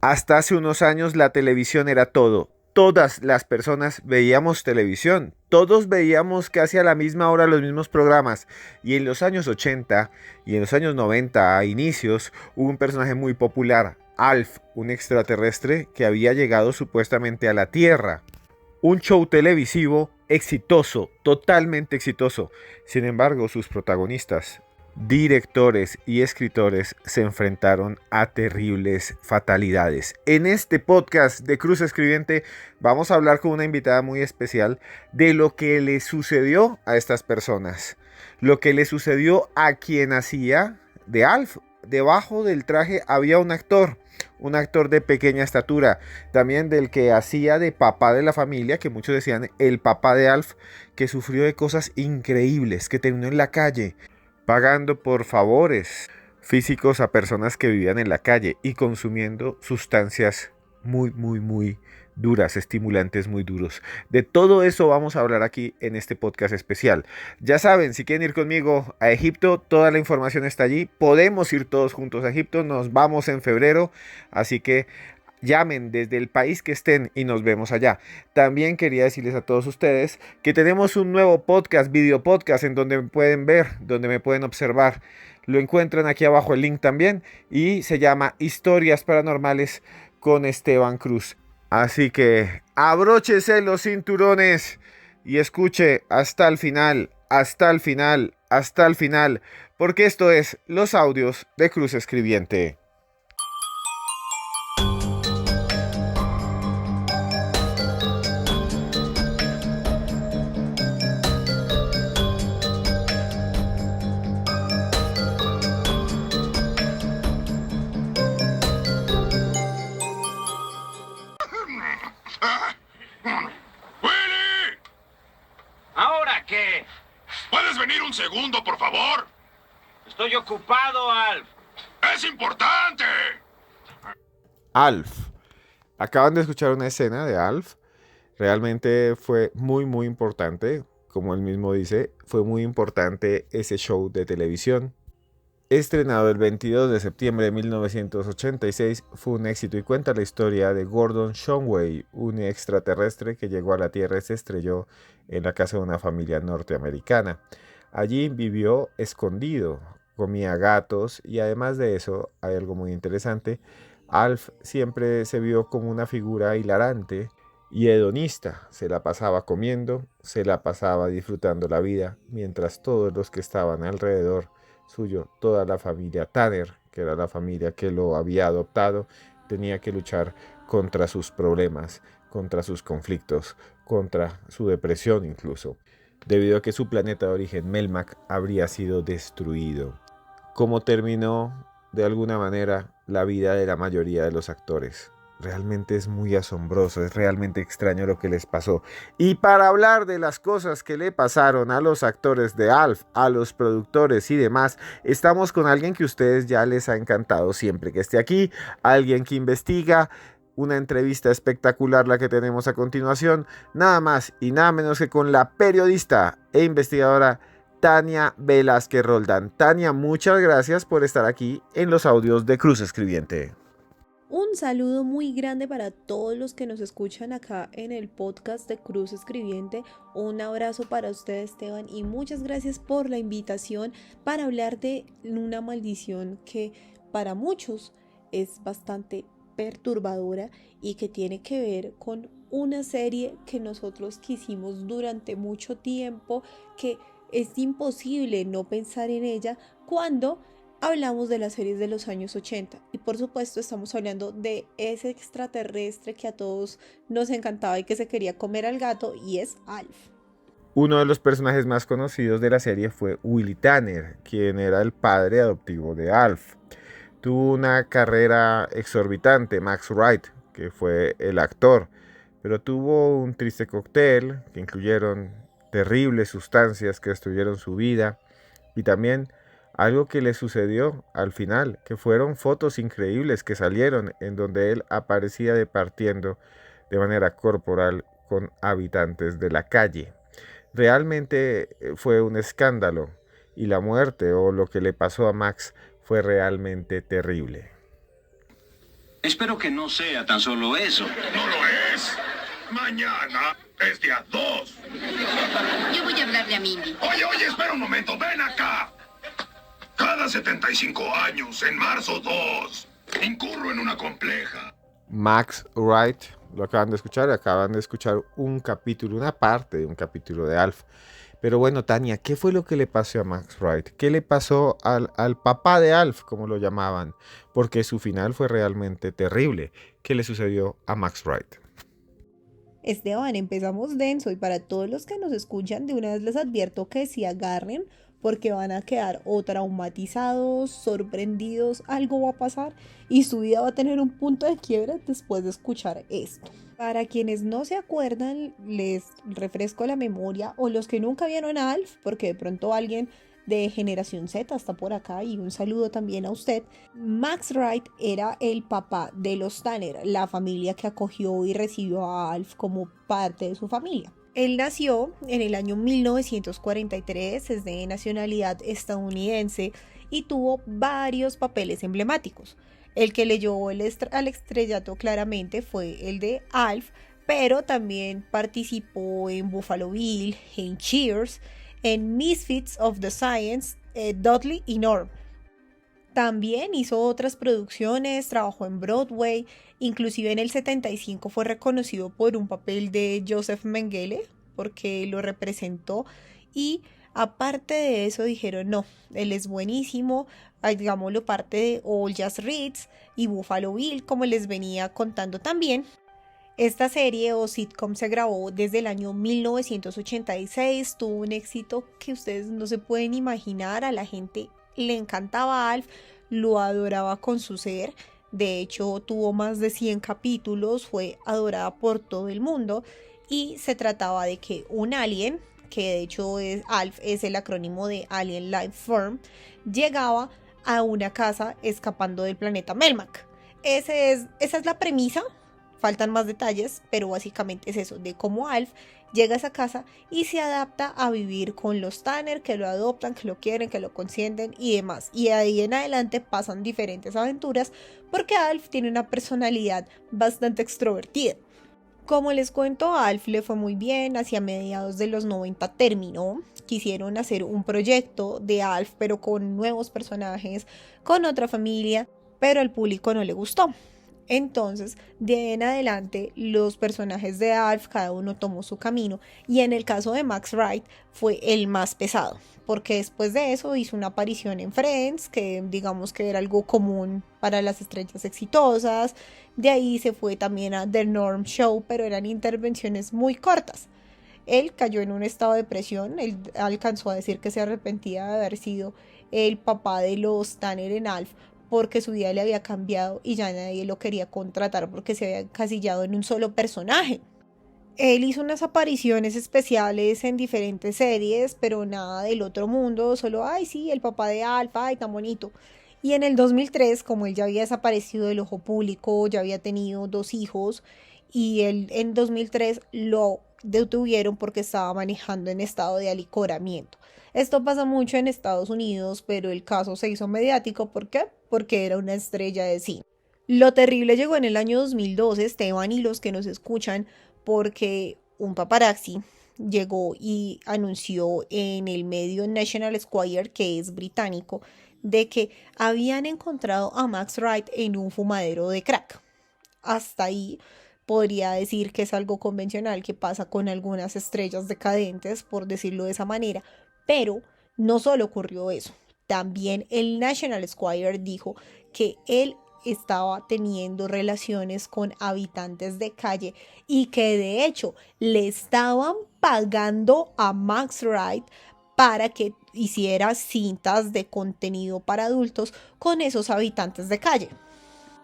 Hasta hace unos años la televisión era todo. Todas las personas veíamos televisión. Todos veíamos casi a la misma hora los mismos programas. Y en los años 80 y en los años 90, a inicios, hubo un personaje muy popular, Alf, un extraterrestre que había llegado supuestamente a la Tierra. Un show televisivo exitoso, totalmente exitoso. Sin embargo, sus protagonistas, directores y escritores, se enfrentaron a terribles fatalidades. En este podcast de Cruz Escribiente vamos a hablar con una invitada muy especial de lo que le sucedió a estas personas. Lo que le sucedió a quien hacía de Alf. Debajo del traje había un actor de pequeña estatura, también del que hacía de papá de la familia, que muchos decían el papá de Alf, que sufrió de cosas increíbles, que terminó en la calle, pagando por favores físicos a personas que vivían en la calle y consumiendo sustancias muy duras, estimulantes muy duros. De todo eso vamos a hablar aquí en este podcast especial. Ya saben, si quieren ir conmigo a Egipto, toda la información está allí. Podemos ir todos juntos a Egipto, nos vamos en febrero, así que llamen desde el país que estén y nos vemos allá. También quería decirles a todos ustedes que tenemos un nuevo podcast, video podcast, en donde me pueden ver, donde me pueden observar. Lo encuentran aquí abajo el link también y se llama Historias Paranormales con Esteban Cruz. Así que abróchese los cinturones y escuche hasta el final, hasta el final, hasta el final, porque esto es los audios de Cruz Escribiente. ¡Willy! ¿Ahora qué? ¿Puedes venir un segundo, por favor? Estoy ocupado, Alf. ¡Es importante! Alf. Acaban de escuchar una escena de Alf. Realmente fue muy importante. Como él mismo dice, fue muy importante ese show de televisión. Estrenado el 22 de septiembre de 1986, fue un éxito y cuenta la historia de Gordon Shumway, un extraterrestre que llegó a la Tierra y se estrelló en la casa de una familia norteamericana. Allí vivió escondido, comía gatos y además de eso, hay algo muy interesante, Alf siempre se vio como una figura hilarante y hedonista. Se la pasaba comiendo, se la pasaba disfrutando la vida, mientras todos los que estaban alrededor suyo, toda la familia Tanner, que era la familia que lo había adoptado, tenía que luchar contra sus problemas, contra sus conflictos, contra su depresión incluso, debido a que su planeta de origen, Melmac, habría sido destruido. ¿Cómo terminó de alguna manera la vida de la mayoría de los actores? Realmente es muy asombroso, es realmente extraño lo que les pasó. Y para hablar de las cosas que le pasaron a los actores de Alf, a los productores y demás, estamos con alguien que a ustedes ya les ha encantado siempre que esté aquí, alguien que investiga, una entrevista espectacular la que tenemos a continuación, nada más y nada menos que con la periodista e investigadora Tania Velázquez Roldán. Tania, muchas gracias por estar aquí en los audios de Cruz Escribiente. Un saludo muy grande para todos los que nos escuchan acá en el podcast de Cruz Escribiente. Un abrazo para usted, Esteban, y muchas gracias por la invitación para hablar de una maldición que para muchos es bastante perturbadora y que tiene que ver con una serie que nosotros quisimos durante mucho tiempo, que es imposible no pensar en ella cuando hablamos de las series de los años 80 y por supuesto estamos hablando de ese extraterrestre que a todos nos encantaba y que se quería comer al gato, y es Alf. Uno de los personajes más conocidos de la serie fue Willy Tanner, quien era el padre adoptivo de Alf. Tuvo una carrera exorbitante, Max Wright, que fue el actor, pero tuvo un triste cóctel que incluyeron terribles sustancias que destruyeron su vida y también algo que le sucedió al final, que fueron fotos increíbles que salieron en donde él aparecía departiendo de manera corporal con habitantes de la calle. Realmente fue un escándalo y la muerte o lo que le pasó a Max fue realmente terrible. Espero que no sea tan solo eso. No lo es. Mañana es día 2. Yo voy a hablarle a Mindy. Oye, espera un momento. Ven acá. Cada 75 años, en marzo 2, incurro en una compleja. Max Wright, lo acaban de escuchar un capítulo, una parte de un capítulo de Alf. Pero bueno, Tania, ¿qué fue lo que le pasó a Max Wright? ¿Qué le pasó al papá de Alf, como lo llamaban? Porque su final fue realmente terrible. ¿Qué le sucedió a Max Wright? Esteban, empezamos denso y para todos los que nos escuchan, de una vez les advierto que se agarren porque van a quedar o traumatizados, sorprendidos, algo va a pasar y su vida va a tener un punto de quiebre después de escuchar esto. Para quienes no se acuerdan, les refresco la memoria, o los que nunca vieron a Alf, porque de pronto alguien de Generación Z está por acá, y un saludo también a usted. Max Wright era el papá de los Tanner, la familia que acogió y recibió a Alf como parte de su familia. Él nació en el año 1943, es de nacionalidad estadounidense y tuvo varios papeles emblemáticos. El que le llevó al estrellato claramente fue el de Alf, pero también participó en Buffalo Bill, en Cheers, en Misfits of the Science, Dudley y Norm. También hizo otras producciones, trabajó en Broadway, inclusive en el 75 fue reconocido por un papel de Joseph Mengele, porque lo representó, y aparte de eso dijeron, no, él es buenísimo, digámoslo parte de All Jazz Reads y Buffalo Bill, como les venía contando también. Esta serie o sitcom se grabó desde el año 1986, tuvo un éxito que ustedes no se pueden imaginar, a la gente le encantaba Alf, lo adoraba con su ser, de hecho tuvo más de 100 capítulos, fue adorada por todo el mundo y se trataba de que un alien, que de hecho Alf es el acrónimo de Alien Life Form, llegaba a una casa escapando del planeta Melmac. Esa es la premisa. Faltan más detalles, pero básicamente es eso, de cómo Alf llega a esa casa y se adapta a vivir con los Tanner, que lo adoptan, que lo quieren, que lo consienten y demás. Y ahí en adelante pasan diferentes aventuras porque Alf tiene una personalidad bastante extrovertida. Como les cuento, a Alf le fue muy bien, hacia mediados de los 90 terminó, quisieron hacer un proyecto de Alf pero con nuevos personajes, con otra familia, pero al público no le gustó. Entonces, de ahí en adelante, los personajes de Alf, cada uno tomó su camino, y en el caso de Max Wright fue el más pesado, porque después de eso hizo una aparición en Friends, que digamos que era algo común para las estrellas exitosas. De ahí se fue también a The Norm Show, pero eran intervenciones muy cortas. Él cayó en un estado de depresión, él alcanzó a decir que se arrepentía de haber sido el papá de los Tanner en Alf, porque su vida le había cambiado y ya nadie lo quería contratar porque se había encasillado en un solo personaje. Él hizo unas apariciones especiales en diferentes series, pero nada del otro mundo, solo, ay sí, el papá de Alf, ay tan bonito. Y en el 2003, como él ya había desaparecido del ojo público, ya había tenido 2 hijos, y él en 2003 lo detuvieron porque estaba manejando en estado de alicoramiento. Esto pasa mucho en Estados Unidos, pero el caso se hizo mediático. ¿Por qué? Porque era una estrella de cine. Lo terrible llegó en el año 2012, Esteban y los que nos escuchan, porque un paparazzi llegó y anunció en el medio National Enquirer, que es británico, de que habían encontrado a Max Wright en un fumadero de crack. Hasta ahí podría decir que es algo convencional que pasa con algunas estrellas decadentes, por decirlo de esa manera. Pero no solo ocurrió eso, también el National Enquirer dijo que él estaba teniendo relaciones con habitantes de calle y que de hecho le estaban pagando a Max Wright para que hiciera cintas de contenido para adultos con esos habitantes de calle.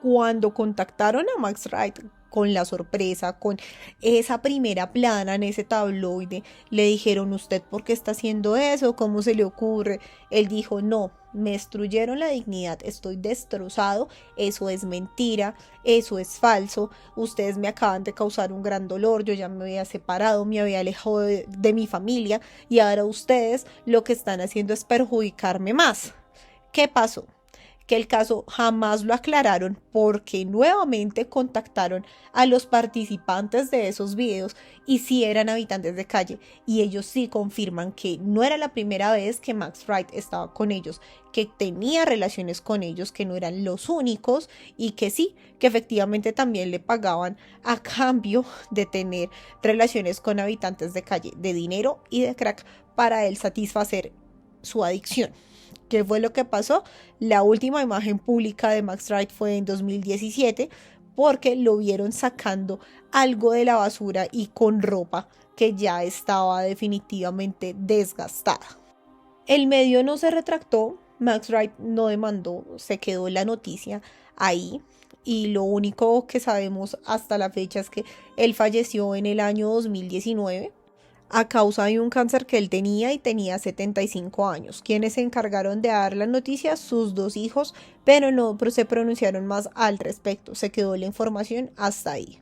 Cuando contactaron a Max Wright con la sorpresa, con esa primera plana en ese tabloide, le dijeron, ¿usted por qué está haciendo eso? ¿Cómo se le ocurre? Él dijo, no, me destruyeron la dignidad, estoy destrozado, eso es mentira, eso es falso, ustedes me acaban de causar un gran dolor, yo ya me había separado, me había alejado de mi familia y ahora ustedes lo que están haciendo es perjudicarme más. ¿Qué pasó? que el caso jamás lo aclararon porque nuevamente contactaron a los participantes de esos videos y sí eran habitantes de calle, y ellos sí confirman que no era la primera vez que Max Wright estaba con ellos, que tenía relaciones con ellos, que no eran los únicos y que sí, que efectivamente también le pagaban a cambio de tener relaciones con habitantes de calle, de dinero y de crack para él satisfacer su adicción. ¿Qué fue lo que pasó? La última imagen pública de Max Wright fue en 2017 porque lo vieron sacando algo de la basura y con ropa que ya estaba definitivamente desgastada. El medio no se retractó, Max Wright no demandó, se quedó la noticia ahí, y lo único que sabemos hasta la fecha es que él falleció en el año 2019 a causa de un cáncer que él tenía, y tenía 75 años. Quienes se encargaron de dar la noticia, sus 2 hijos, pero no se pronunciaron más al respecto. Se quedó la información hasta ahí.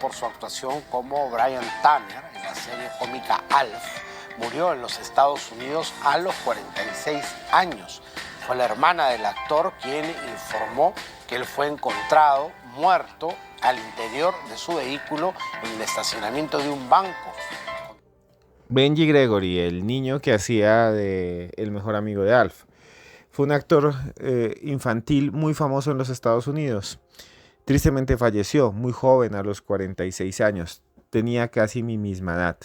Por su actuación como Brian Tanner en la serie cómica Alf, murió en los Estados Unidos a los 46 años. Fue la hermana del actor quien informó que él fue encontrado muerto al interior de su vehículo en el estacionamiento de un banco. Benji Gregory, el niño que hacía de el mejor amigo de Alf, fue un actor infantil muy famoso en los Estados Unidos. Tristemente falleció muy joven, a los 46 años. Tenía casi mi misma edad.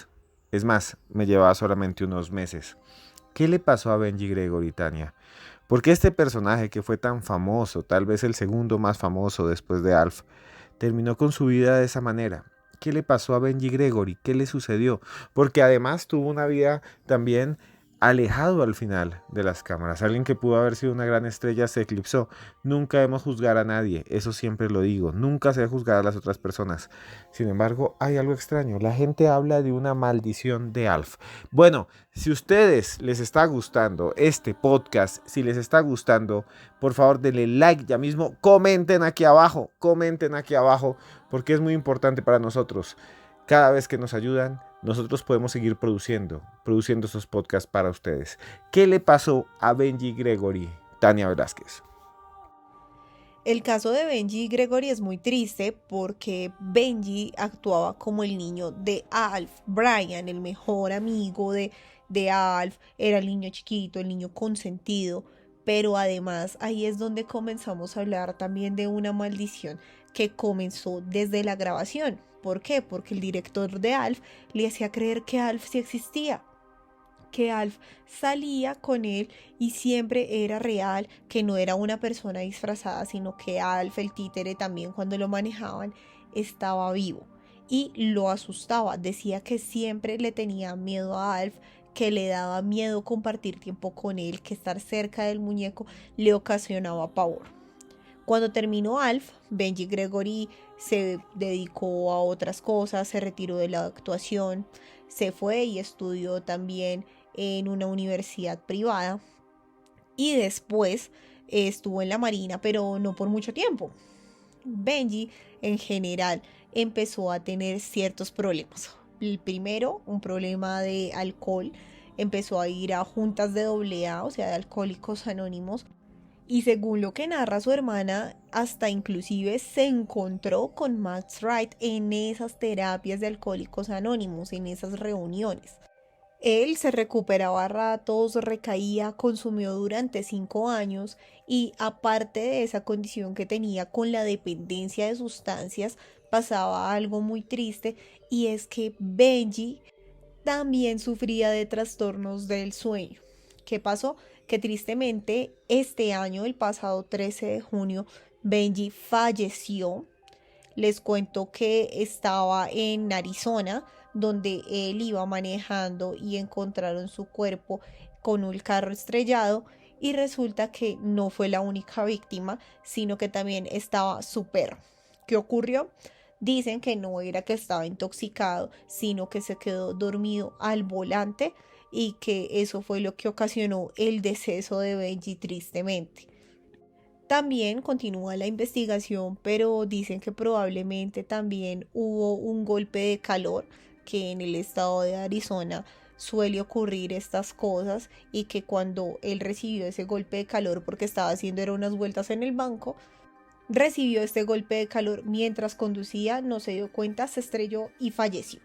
Es más, me llevaba solamente unos meses. ¿Qué le pasó a Benji Gregory, Tania? ¿Por qué este personaje que fue tan famoso, tal vez el segundo más famoso después de Alf, terminó con su vida de esa manera? ¿Qué le pasó a Benji Gregory? ¿Qué le sucedió? Porque además tuvo una vida también alejado al final de las cámaras. Alguien que pudo haber sido una gran estrella se eclipsó. Nunca debemos juzgar a nadie, eso siempre lo digo. Nunca se debe juzgar a las otras personas. Sin embargo, hay algo extraño. La gente habla de una maldición de Alf. Bueno, si a ustedes les está gustando este podcast, si les está gustando, por favor denle like ya mismo. Comenten aquí abajo, porque es muy importante para nosotros. Cada vez que nos ayudan, nosotros podemos seguir produciendo esos podcasts para ustedes. ¿Qué le pasó a Benji Gregory, Tania Velázquez? El caso de Benji Gregory es muy triste porque Benji actuaba como el niño de Alf. Brian, el mejor amigo de Alf, era el niño chiquito, el niño consentido. Pero además ahí es donde comenzamos a hablar también de una maldición que comenzó desde la grabación. ¿Por qué? Porque el director de Alf le hacía creer que Alf sí existía, que Alf salía con él y siempre era real, que no era una persona disfrazada, sino que Alf, el títere, también cuando lo manejaban, estaba vivo y lo asustaba. Decía que siempre le tenía miedo a Alf, que le daba miedo compartir tiempo con él, que estar cerca del muñeco le ocasionaba pavor. Cuando terminó Alf, Benji Gregory se dedicó a otras cosas, se retiró de la actuación, se fue y estudió también en una universidad privada y después estuvo en la Marina, pero no por mucho tiempo. Benji en general empezó a tener ciertos problemas. El primero, un problema de alcohol. Empezó a ir a juntas de AA, o sea, de Alcohólicos Anónimos. Y según lo que narra su hermana, hasta inclusive se encontró con Max Wright en esas terapias de Alcohólicos Anónimos, en esas reuniones. Él se recuperaba a ratos, recaía, consumió durante 5 años y aparte de esa condición que tenía con la dependencia de sustancias, pasaba algo muy triste, y es que Benji también sufría de trastornos del sueño. ¿Qué pasó? Que tristemente este año, el pasado 13 de junio, Benji falleció. Les cuento que estaba en Arizona, donde él iba manejando y encontraron su cuerpo con un carro estrellado Y resulta que no fue la única víctima, sino que también estaba su perro. ¿Qué ocurrió? Dicen que no era que estaba intoxicado, sino que se quedó dormido al volante y que eso fue lo que ocasionó el deceso de Benji tristemente. También continúa la investigación, pero dicen que probablemente también hubo un golpe de calor, que en el estado de Arizona suele ocurrir estas cosas y que cuando él recibió ese golpe de calor porque estaba haciendo era unas vueltas en el banco, recibió este golpe de calor mientras conducía, no se dio cuenta, se estrelló y falleció.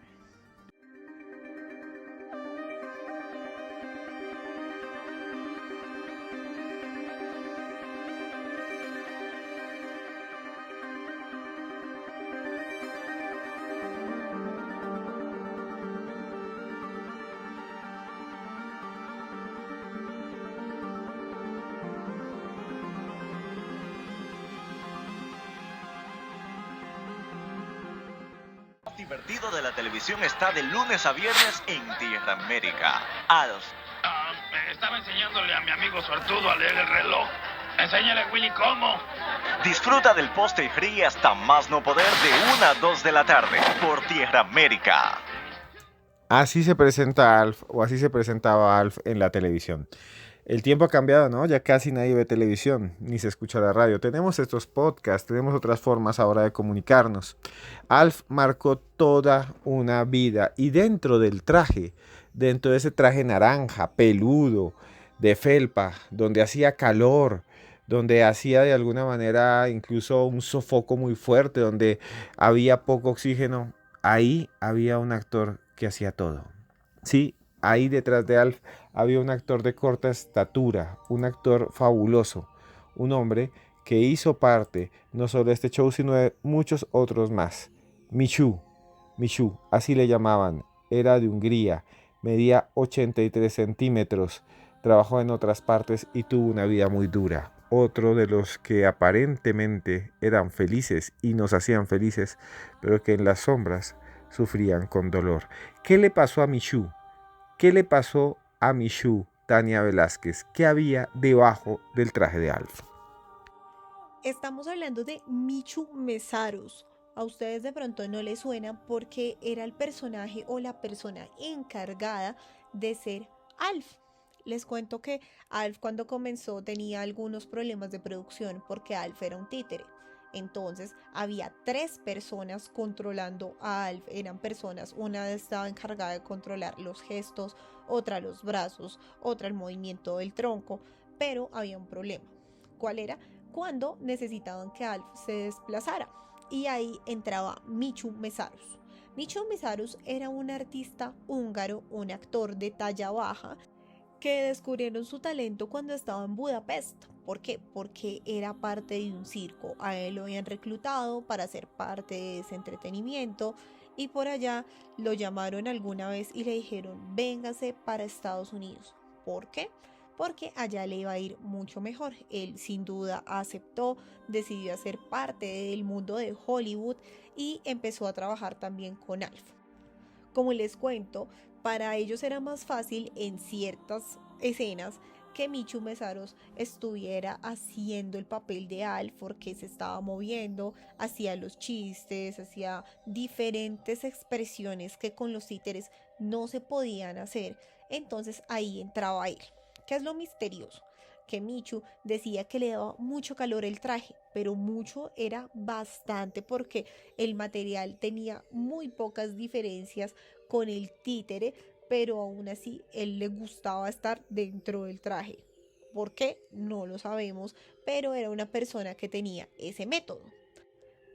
Divertido de la televisión está de lunes a viernes en Tierra América. Alf. Estaba enseñándole a mi amigo suertudo a leer el reloj. Enséñale a Willy cómo. Disfruta del poste y ríe hasta más no poder de 1 a 2 de la tarde por Tierra América. Así se presenta Alf, o así se presentaba Alf en la televisión. El tiempo ha cambiado, ¿no? Ya casi nadie ve televisión, ni se escucha la radio. Tenemos estos podcasts, tenemos otras formas ahora de comunicarnos. Alf marcó toda una vida y dentro del traje, dentro de ese traje naranja, peludo, de felpa, donde hacía calor, donde hacía de alguna manera incluso un sofoco muy fuerte, donde había poco oxígeno, ahí había un actor que hacía todo. Sí, ahí detrás de Alf había un actor de corta estatura, un actor fabuloso, un hombre que hizo parte no solo de este show, sino de muchos otros más. Michu, así le llamaban, era de Hungría, medía 83 centímetros, trabajó en otras partes y tuvo una vida muy dura. Otro de los que aparentemente eran felices y nos hacían felices, pero que en las sombras sufrían con dolor. ¿Qué le pasó a Michu? ¿Qué le pasó a Michu, Tania Velázquez? ¿Qué había debajo del traje de Alf? Estamos hablando de Michu Meszaros. A ustedes de pronto no les suena porque era el personaje o la persona encargada de ser Alf. Les cuento que Alf cuando comenzó tenía algunos problemas de producción porque Alf era un títere. Entonces había 3 personas controlando a Alf. Eran personas, una estaba encargada de controlar los gestos, otra los brazos, otra el movimiento del tronco, pero había un problema. ¿Cuál era? Cuando necesitaban que Alf se desplazara. Y ahí entraba Michu Meszaros. Michu Meszaros era un artista húngaro, un actor de talla baja, que descubrieron su talento cuando estaba en Budapest. ¿Por qué? Porque era parte de un circo. A él lo habían reclutado para ser parte de ese entretenimiento y por allá lo llamaron alguna vez y le dijeron véngase para Estados Unidos. ¿Por qué? Porque allá le iba a ir mucho mejor. Él sin duda aceptó, decidió hacer parte del mundo de Hollywood y empezó a trabajar también con Alf. Como les cuento, para ellos era más fácil en ciertas escenas que Michu Meszaros estuviera haciendo el papel de Alf porque se estaba moviendo, hacía los chistes, hacía diferentes expresiones que con los títeres no se podían hacer. Entonces ahí entraba él. ¿Qué es lo misterioso? Que Michu decía que le daba mucho calor el traje, pero mucho era bastante porque el material tenía muy pocas diferencias con el títere, pero aún así él le gustaba estar dentro del traje. ¿Por qué? No lo sabemos, pero era una persona que tenía ese método.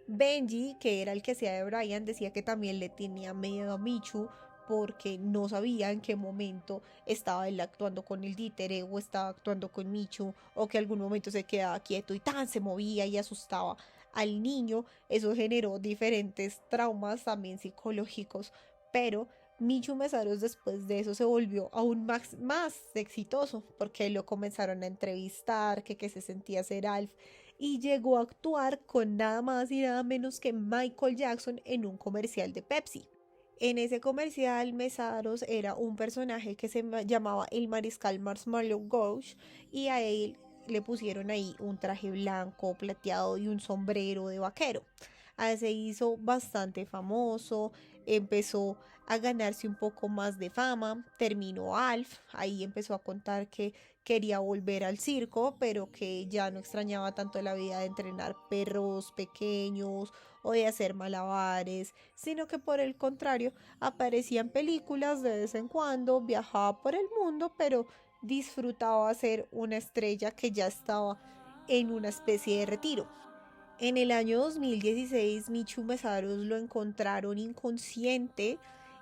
Benji, que era el que hacía de Brian, decía que también le tenía miedo a Michu porque no sabía en qué momento estaba él actuando con el títere o estaba actuando con Michu, o que algún momento se quedaba quieto y tan se movía y asustaba al niño. Eso generó diferentes traumas también psicológicos, pero Michu Meszaros después de eso se volvió aún más exitoso porque lo comenzaron a entrevistar, que se sentía ser Alf, y llegó a actuar con nada más y nada menos que Michael Jackson en un comercial de Pepsi. En ese comercial, Mesaros era un personaje que se llamaba el Mariscal Marshmallow Gauche y a él le pusieron ahí un traje blanco, plateado y un sombrero de vaquero. Se hizo bastante famoso, empezó a ganarse un poco más de fama, terminó Alf, ahí empezó a contar que quería volver al circo, pero que ya no extrañaba tanto la vida de entrenar perros pequeños o de hacer malabares, sino que por el contrario aparecía en películas de vez en cuando, viajaba por el mundo, pero disfrutaba ser una estrella que ya estaba en una especie de retiro. En el año 2016, Michu Mesaros lo encontraron inconsciente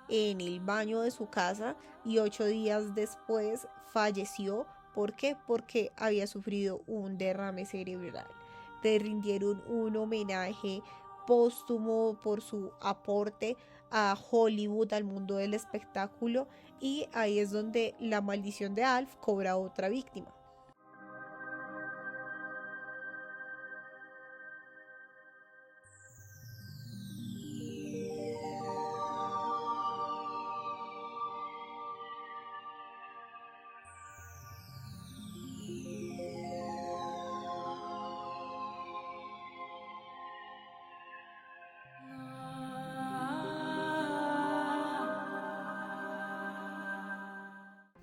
en el baño de su casa y 8 días después falleció. ¿Por qué? Porque había sufrido un derrame cerebral. Le rindieron un homenaje póstumo por su aporte a Hollywood, al mundo del espectáculo, y ahí es donde la maldición de Alf cobra otra víctima.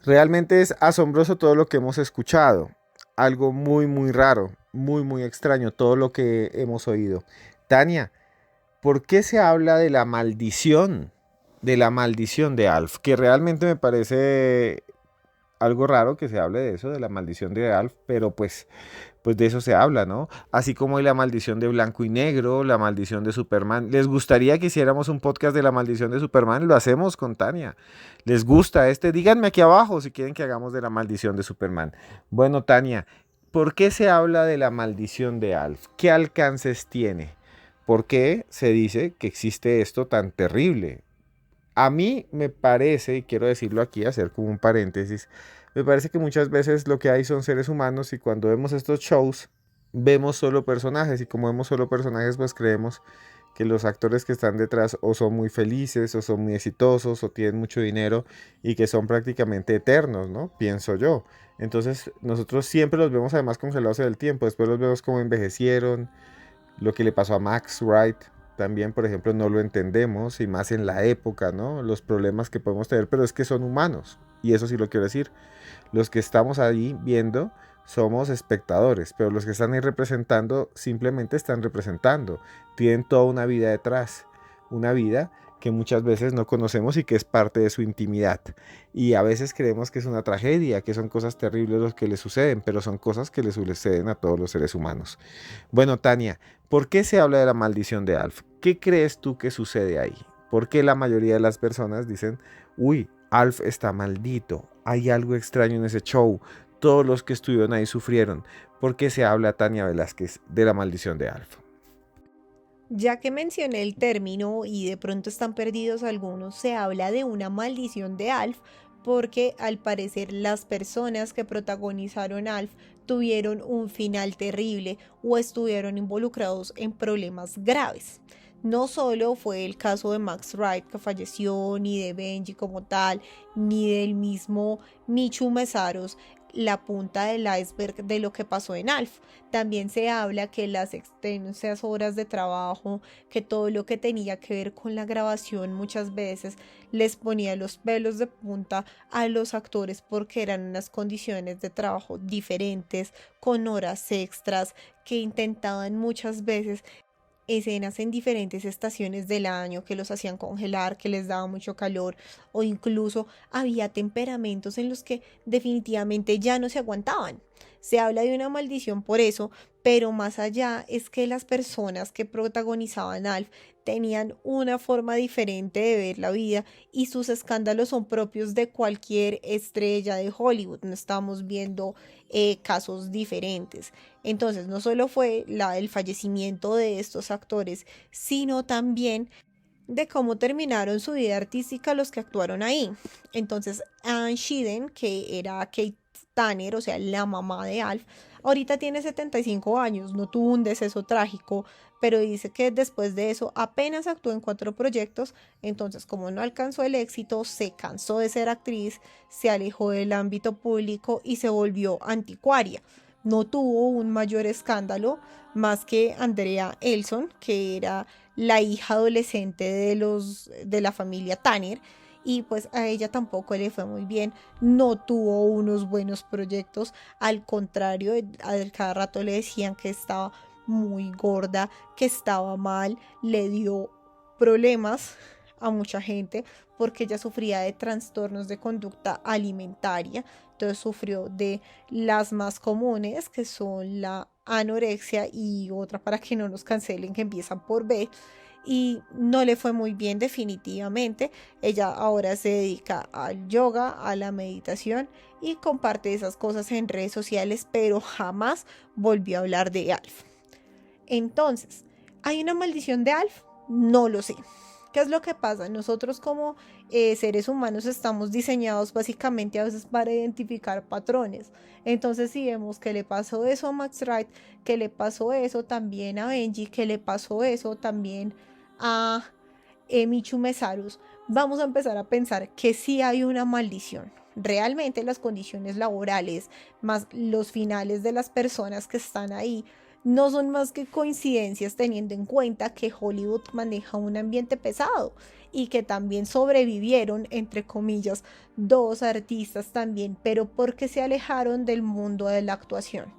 Realmente es asombroso todo lo que hemos escuchado. Algo muy, muy raro, muy, muy extraño todo lo que hemos oído. Tania, ¿por qué se habla de la maldición? De la maldición de Alf, que realmente me parece algo raro que se hable de eso, de la maldición de Alf, pero pues de eso se habla, ¿no? Así como hay la maldición de Blanco y Negro, la maldición de Superman. ¿Les gustaría que hiciéramos un podcast de la maldición de Superman? Lo hacemos con Tania. ¿Les gusta este? Díganme aquí abajo si quieren que hagamos de la maldición de Superman. Bueno, Tania, ¿por qué se habla de la maldición de Alf? ¿Qué alcances tiene? ¿Por qué se dice que existe esto tan terrible? A mí me parece, y quiero decirlo aquí, hacer como un paréntesis, me parece que muchas veces lo que hay son seres humanos y cuando vemos estos shows, vemos solo personajes y como vemos solo personajes, pues creemos que los actores que están detrás o son muy felices o son muy exitosos o tienen mucho dinero y que son prácticamente eternos, ¿no? Pienso yo. Entonces nosotros siempre los vemos además congelados en el tiempo, después los vemos como envejecieron, lo que le pasó a Max Wright. También, por ejemplo, no lo entendemos y más en la época, ¿no? Los problemas que podemos tener, pero es que son humanos y eso sí lo quiero decir. Los que estamos ahí viendo somos espectadores, pero los que están ahí representando simplemente están representando. Tienen toda una vida detrás, una vida que muchas veces no conocemos y que es parte de su intimidad. Y a veces creemos que es una tragedia, que son cosas terribles los que les suceden, pero son cosas que les suceden a todos los seres humanos. Bueno, Tania, ¿por qué se habla de la maldición de Alf? ¿Qué crees tú que sucede ahí? ¿Por qué la mayoría de las personas dicen, uy, Alf está maldito, hay algo extraño en ese show, todos los que estuvieron ahí sufrieron? ¿Por qué se habla, Tania Velázquez, de la maldición de Alf? Ya que mencioné el término y de pronto están perdidos algunos, se habla de una maldición de Alf porque al parecer las personas que protagonizaron Alf tuvieron un final terrible o estuvieron involucrados en problemas graves. No solo fue el caso de Max Wright que falleció, ni de Benji como tal, ni del mismo Michu Mesaros, la punta del iceberg de lo que pasó en Alf. También se habla que las extensas horas de trabajo, que todo lo que tenía que ver con la grabación muchas veces les ponía los pelos de punta a los actores porque eran unas condiciones de trabajo diferentes, con horas extras, que intentaban muchas veces escenas en diferentes estaciones del año que los hacían congelar, que les daba mucho calor o incluso había temperamentos en los que definitivamente ya no se aguantaban. Se habla de una maldición por eso, pero más allá es que las personas que protagonizaban Alf tenían una forma diferente de ver la vida y sus escándalos son propios de cualquier estrella de Hollywood. No estamos viendo casos diferentes. Entonces no solo fue el fallecimiento de estos actores, sino también de cómo terminaron su vida artística los que actuaron ahí. Entonces Anne Shiden, que era Kate Tanner, o sea, la mamá de Alf, Ahorita tiene 75 años, no tuvo un deceso trágico, pero dice que después de eso apenas actuó en 4 proyectos, entonces como no alcanzó el éxito, se cansó de ser actriz, se alejó del ámbito público y se volvió anticuaria. No tuvo un mayor escándalo más que Andrea Elson, que era la hija adolescente de la familia Tanner, y pues a ella tampoco le fue muy bien, no tuvo unos buenos proyectos, al contrario, cada rato le decían que estaba muy gorda, que estaba mal, le dio problemas a mucha gente porque ella sufría de trastornos de conducta alimentaria, entonces sufrió de las más comunes que son la anorexia y otra para que no nos cancelen que empiezan por B, y no le fue muy bien definitivamente. Ella ahora se dedica al yoga, a la meditación y comparte esas cosas en redes sociales, pero jamás volvió a hablar de Alf. Entonces, ¿hay una maldición de Alf? No lo sé. ¿Qué es lo que pasa? Nosotros como seres humanos estamos diseñados básicamente a veces para identificar patrones. Entonces si vemos que le pasó eso a Max Wright, que le pasó eso también a Benji, que le pasó eso también a Michu Mesarus, vamos a empezar a pensar que sí hay una maldición. Realmente las condiciones laborales, más los finales de las personas que están ahí, no son más que coincidencias teniendo en cuenta que Hollywood maneja un ambiente pesado y que también sobrevivieron, entre comillas, 2 artistas también, pero porque se alejaron del mundo de la actuación.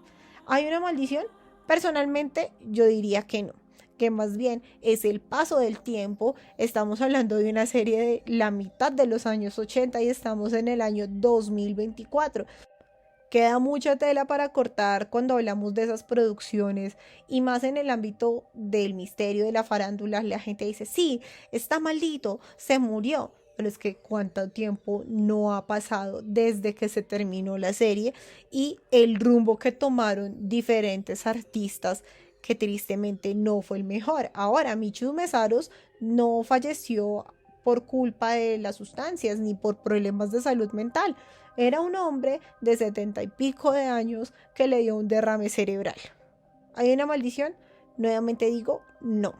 ¿Hay una maldición? Personalmente yo diría que no, que más bien es el paso del tiempo. Estamos hablando de una serie de la mitad de los años 80 y estamos en el año 2024. Queda mucha tela para cortar cuando hablamos de esas producciones y más en el ámbito del misterio de la farándula. La gente dice, sí, está maldito, se murió, pero es que cuánto tiempo no ha pasado desde que se terminó la serie y el rumbo que tomaron diferentes artistas, que tristemente no fue el mejor. Ahora, Michu Mesarus no falleció por culpa de las sustancias ni por problemas de salud mental. Era un hombre de 70 y pico de años que le dio un derrame cerebral. ¿Hay una maldición? Nuevamente digo, no.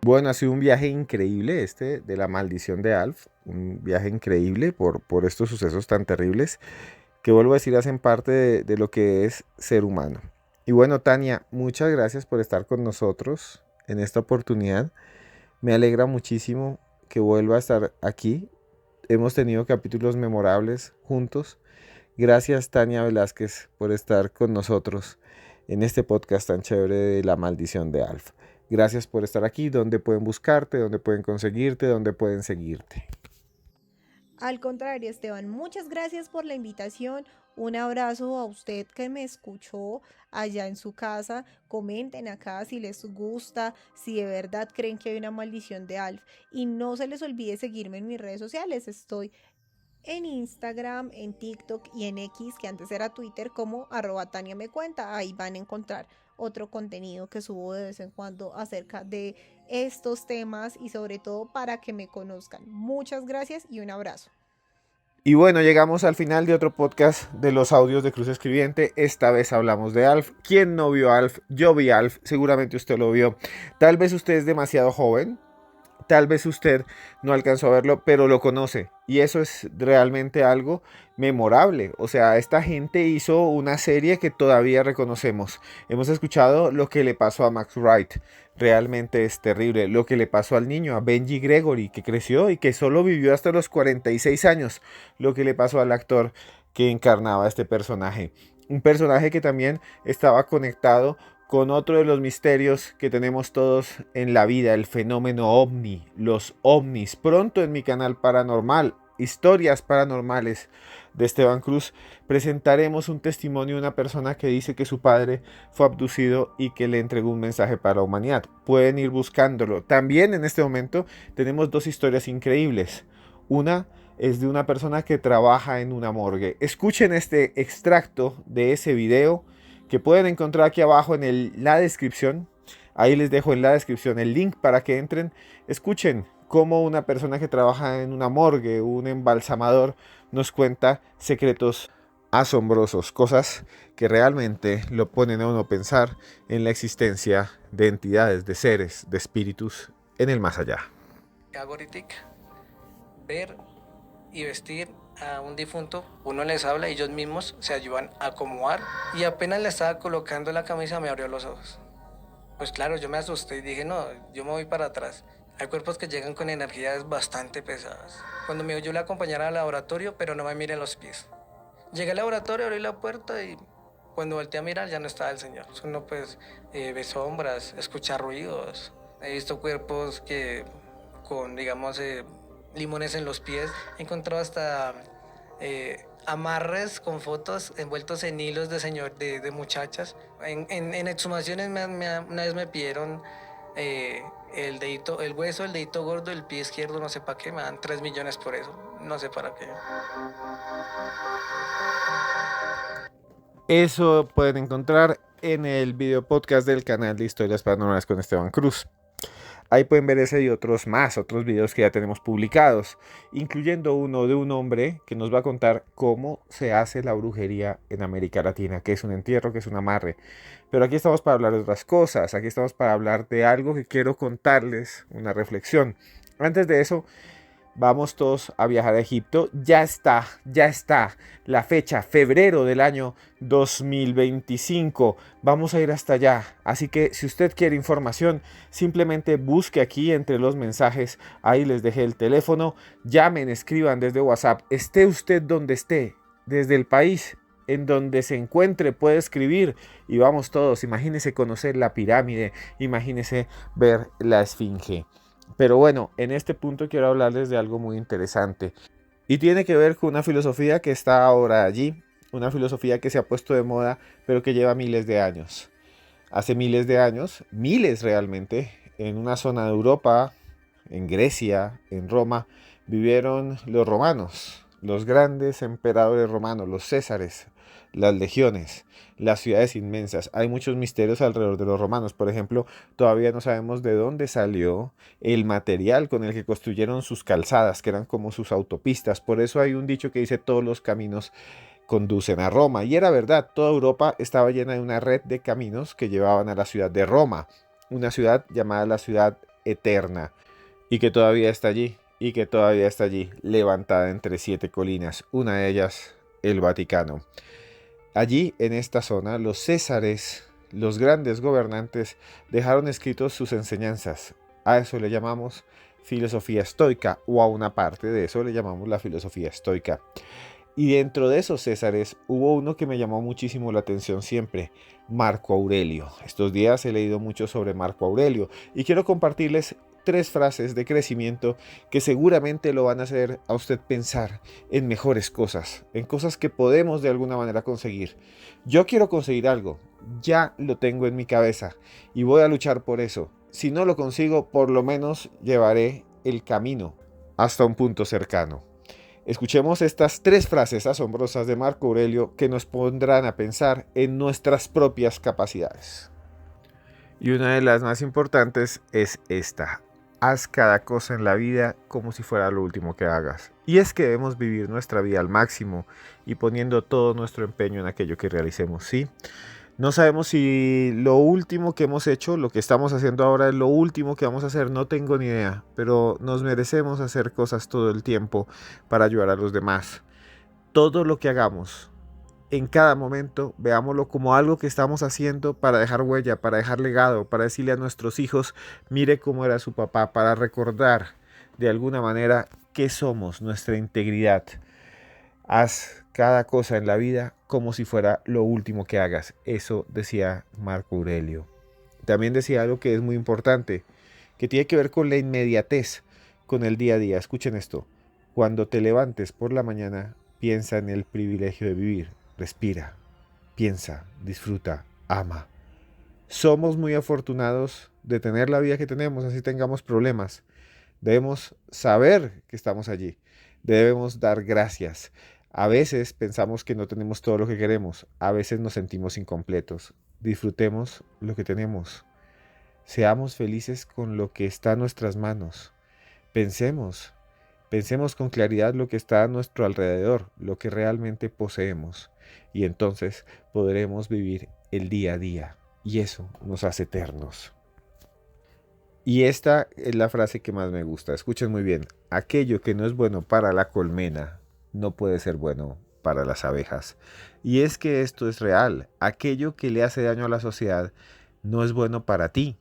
Bueno, ha sido un viaje increíble este de la maldición de Alf, un viaje increíble por estos sucesos tan terribles que vuelvo a decir hacen parte de lo que es ser humano. Y bueno, Tania, muchas gracias por estar con nosotros en esta oportunidad. Me alegra muchísimo que vuelva a estar aquí. Hemos tenido capítulos memorables juntos. Gracias, Tania Velázquez, por estar con nosotros en este podcast tan chévere de la maldición de Alf. Gracias por estar aquí. ¿Dónde pueden buscarte? ¿Dónde pueden conseguirte? ¿Dónde pueden seguirte? Al contrario, Esteban, muchas gracias por la invitación. Un abrazo a usted que me escuchó allá en su casa. Comenten acá si les gusta, si de verdad creen que hay una maldición de Alf. Y no se les olvide seguirme en mis redes sociales. Estoy en Instagram, en TikTok y en X, que antes era Twitter, como @TaniaMeCuenta. Ahí van a encontrar otro contenido que subo de vez en cuando acerca de estos temas y sobre todo para que me conozcan. Muchas gracias y un abrazo. Y bueno, llegamos al final de otro podcast de los audios de Cruz Escribiente. Esta vez hablamos de Alf. ¿Quién no vio Alf? Yo vi Alf, seguramente usted lo vio. Tal vez usted es demasiado joven, tal vez usted no alcanzó a verlo, pero lo conoce. Y eso es realmente algo memorable. O sea, esta gente hizo una serie que todavía reconocemos. Hemos escuchado lo que le pasó a Max Wright. Realmente es terrible. Lo que le pasó al niño, a Benji Gregory, que creció y que solo vivió hasta los 46 años. Lo que le pasó al actor que encarnaba este personaje. Un personaje que también estaba conectado con otro de los misterios que tenemos todos en la vida, el fenómeno ovni, los ovnis. Pronto en mi canal Paranormal, Historias Paranormales de Esteban Cruz, presentaremos un testimonio de una persona que dice que su padre fue abducido y que le entregó un mensaje para la humanidad. Pueden ir buscándolo. También en este momento tenemos 2 historias increíbles. Una es de una persona que trabaja en una morgue. Escuchen este extracto de ese video que pueden encontrar aquí abajo en la descripción. Ahí les dejo en la descripción el link para que entren. Escuchen cómo una persona que trabaja en una morgue, un embalsamador, nos cuenta secretos asombrosos, cosas que realmente lo ponen a uno a pensar en la existencia de entidades, de seres, de espíritus en el más allá. Hago ahorita, ver y vestir a un difunto, uno les habla y ellos mismos se ayudan a acomodar, y apenas le estaba colocando la camisa me abrió los ojos. Pues claro, yo me asusté y dije, no, yo me voy para atrás. Hay cuerpos que llegan con energías bastante pesadas. Cuando me oyó la acompañara al laboratorio, pero no me miré los pies. Llegué al laboratorio, abrí la puerta y cuando volteé a mirar ya no estaba el señor. Uno pues ve sombras, escucha ruidos. He visto cuerpos que con, digamos, limones en los pies. He encontrado hasta amarres con fotos envueltos en hilos de muchachas. En exhumaciones una vez me pidieron el dedito, el hueso, el dedito gordo, el pie izquierdo, no sé para qué, me dan 3 millones por eso, no sé para qué. Eso pueden encontrar en el video podcast del canal de Historias Paranormales con Esteban Cruz. Ahí pueden ver ese y otros videos que ya tenemos publicados, incluyendo uno de un hombre que nos va a contar cómo se hace la brujería en América Latina, que es un entierro, que es un amarre. Pero aquí estamos para hablar de otras cosas, aquí estamos para hablar de algo que quiero contarles, una reflexión. Antes de eso, vamos todos a viajar a Egipto. Ya está la fecha, febrero del año 2025. Vamos a ir hasta allá. Así que si usted quiere información, simplemente busque aquí entre los mensajes. Ahí les dejé el teléfono. Llamen, escriban desde WhatsApp. Esté usted donde esté, desde el país en donde se encuentre, puede escribir y vamos todos. Imagínese conocer la pirámide, imagínese ver la esfinge. Pero bueno, en este punto quiero hablarles de algo muy interesante y tiene que ver con una filosofía que está ahora allí, una filosofía que se ha puesto de moda, pero que lleva miles de años. Hace miles de años, miles realmente, en una zona de Europa, en Grecia, en Roma, vivieron los romanos, los grandes emperadores romanos, los césares, las legiones, las ciudades inmensas. Hay muchos misterios alrededor de los romanos. Por ejemplo, todavía no sabemos de dónde salió el material con el que construyeron sus calzadas, que eran como sus autopistas. Por eso hay un dicho que dice: todos los caminos conducen a Roma. Y era verdad, toda Europa estaba llena de una red de caminos que llevaban a la ciudad de Roma, una ciudad llamada la ciudad eterna, y que todavía está allí, levantada entre 7 colinas, una de ellas el Vaticano. Allí, en esta zona, los césares, los grandes gobernantes, dejaron escritos sus enseñanzas. A eso le llamamos filosofía estoica, o a una parte de eso le llamamos la filosofía estoica. Y dentro de esos césares hubo uno que me llamó muchísimo la atención siempre, Marco Aurelio. Estos días he leído mucho sobre Marco Aurelio y quiero compartirles 3 frases de crecimiento que seguramente lo van a hacer a usted pensar en mejores cosas, en cosas que podemos de alguna manera conseguir. Yo quiero conseguir algo, ya lo tengo en mi cabeza y voy a luchar por eso. Si no lo consigo, por lo menos llevaré el camino hasta un punto cercano. Escuchemos estas 3 frases asombrosas de Marco Aurelio que nos pondrán a pensar en nuestras propias capacidades. Y una de las más importantes es esta: haz cada cosa en la vida como si fuera lo último que hagas. Y es que debemos vivir nuestra vida al máximo y poniendo todo nuestro empeño en aquello que realicemos, ¿sí? No sabemos si lo último que hemos hecho, lo que estamos haciendo ahora, es lo último que vamos a hacer, no tengo ni idea, pero nos merecemos hacer cosas todo el tiempo para ayudar a los demás. Todo lo que hagamos, en cada momento, veámoslo como algo que estamos haciendo para dejar huella, para dejar legado, para decirle a nuestros hijos: mire cómo era su papá, para recordar de alguna manera qué somos, nuestra integridad. Haz cada cosa en la vida como si fuera lo último que hagas. Eso decía Marco Aurelio. También decía algo que es muy importante, que tiene que ver con la inmediatez, con el día a día. Escuchen esto: cuando te levantes por la mañana, piensa en el privilegio de vivir. Respira, piensa, disfruta, ama. Somos muy afortunados de tener la vida que tenemos, así tengamos problemas. Debemos saber que estamos allí. Debemos dar gracias. A veces pensamos que no tenemos todo lo que queremos, a veces nos sentimos incompletos. Disfrutemos lo que tenemos. Seamos felices con lo que está en nuestras manos. Pensemos con claridad lo que está a nuestro alrededor, lo que realmente poseemos. Y entonces podremos vivir el día a día. Y eso nos hace eternos. Y esta es la frase que más me gusta. Escuchen muy bien. Aquello que no es bueno para la colmena no puede ser bueno para las abejas. Y es que esto es real. Aquello que le hace daño a la sociedad no es bueno para ti.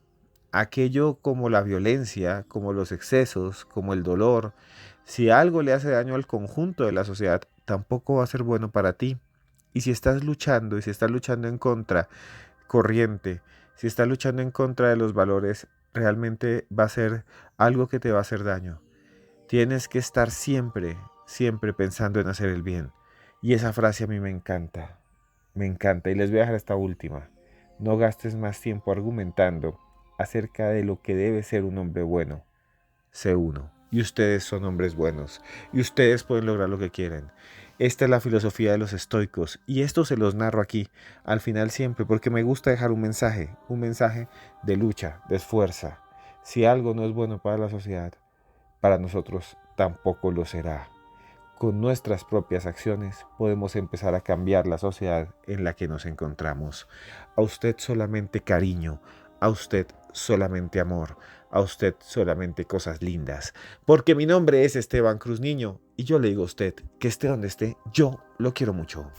Aquello como la violencia, como los excesos, como el dolor, si algo le hace daño al conjunto de la sociedad, tampoco va a ser bueno para ti. Y si estás luchando, y si estás luchando en contra corriente, si estás luchando en contra de los valores, realmente va a ser algo que te va a hacer daño. Tienes que estar siempre, siempre pensando en hacer el bien. Y esa frase a mí me encanta, y les voy a dejar esta última. No gastes más tiempo argumentando acerca de lo que debe ser un hombre bueno. Sé uno. Y ustedes son hombres buenos. Y ustedes pueden lograr lo que quieren. Esta es la filosofía de los estoicos. Y esto se los narro aquí, al final siempre, porque me gusta dejar un mensaje de lucha, de esfuerzo. Si algo no es bueno para la sociedad, para nosotros tampoco lo será. Con nuestras propias acciones podemos empezar a cambiar la sociedad en la que nos encontramos. A usted solamente cariño, a usted solamente amor, a usted solamente cosas lindas. Porque mi nombre es Esteban Cruz Niño y yo le digo a usted que esté donde esté, yo lo quiero mucho.